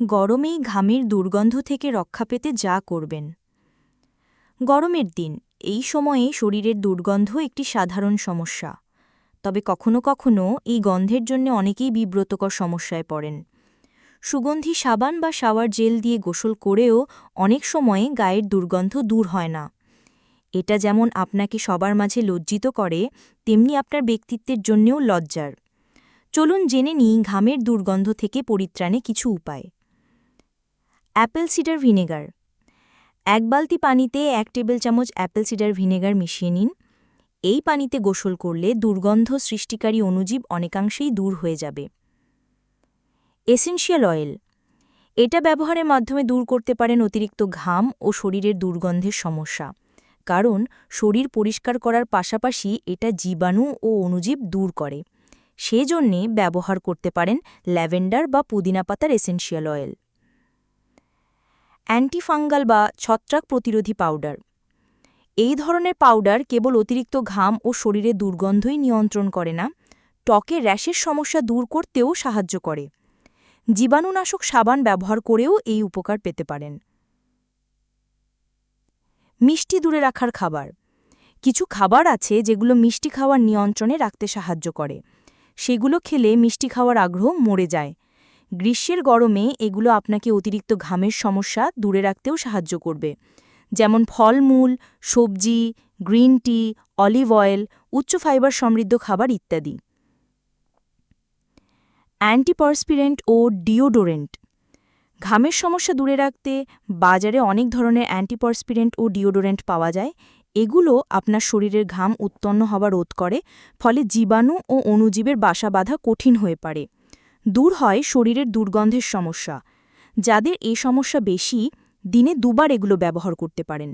গরমেই ঘামের দুর্গন্ধ থেকে রক্ষা পেতে যা করবেন। গরমের দিন এই সময়ে শরীরের দুর্গন্ধ একটি সাধারণ সমস্যা, তবে কখনো কখনো এই গন্ধের জন্য অনেকেই বিব্রতকর সমস্যায় পড়েন। সুগন্ধি সাবান বা শাওয়ার জেল দিয়ে গোসল করেও অনেক সময়ে গায়ের দুর্গন্ধ দূর হয় না। এটা যেমন আপনাকে সবার মাঝে লজ্জিত করে, তেমনি আপনার ব্যক্তিত্বের জন্যেও লজ্জার। চলুন জেনে নিই ঘামের দুর্গন্ধ থেকে পরিত্রাণে কিছু উপায়। Apple cider vinegar. 1 বালতি পানিতে 1 টেবিল চামচ অ্যাপেল সিডার ভিনেগার মিশিয়ে নিন। এই পানিতে গোসল করলে দুর্গন্ধ সৃষ্টিকারী অণুজীব অনেকাংশেই দূর হয়ে যাবে। Essential oil. এটা ব্যবহারের মাধ্যমে দূর করতে পারেন অতিরিক্ত ঘাম ও শরীরের দুর্গন্ধের সমস্যা, কারণ শরীর পরিষ্কার করার পাশাপাশি এটা জীবাণু ও অণুজীব দূর করে। সেজন্যে ব্যবহার করতে পারেন ল্যাভেন্ডার বা পুদিনা পাতার এসেনশিয়াল অয়েল। অ্যান্টিফাঙ্গাল বা ছত্রাক প্রতিরোধী পাউডার। এই ধরনের পাউডার কেবল অতিরিক্ত ঘাম ও শরীরে দুর্গন্ধই নিয়ন্ত্রণ করে না, ত্বকে র্যাশের সমস্যা দূর করতেও সাহায্য করে। জীবাণুনাশক সাবান ব্যবহার করেও এই উপকার পেতে পারেন। মিষ্টি দূরে রাখার খাবার। কিছু খাবার আছে যেগুলো মিষ্টি খাওয়ার নিয়ন্ত্রণে রাখতে সাহায্য করে। সেগুলো খেলে মিষ্টি খাওয়ার আগ্রহ মরে যায়। গ্রীষ্মের গরমে এগুলো আপনাকে অতিরিক্ত ঘামের সমস্যা দূরে রাখতেও সাহায্য করবে, যেমন ফলমূল, সবজি, গ্রিন টি, অলিভ অয়েল, উচ্চ ফাইবার সমৃদ্ধ খাবার ইত্যাদি। অ্যান্টিপারস্পিরেন্ট ও ডিওডোরেন্ট। ঘামের সমস্যা দূরে রাখতে বাজারে অনেক ধরনের অ্যান্টিপারস্পিরেন্ট ও ডিওডোরেন্ট পাওয়া যায়। এগুলো আপনার শরীরের ঘাম উৎপন্ন হওয়া রোধ করে, ফলে জীবাণু ও অণুজীবের বাসা বাঁধা কঠিন হয়ে পড়ে। দূর হয় শরীরের দুর্গন্ধের সমস্যা। যাদের এই সমস্যা বেশি, দিনে 2 বার এগুলো ব্যবহার করতে পারেন।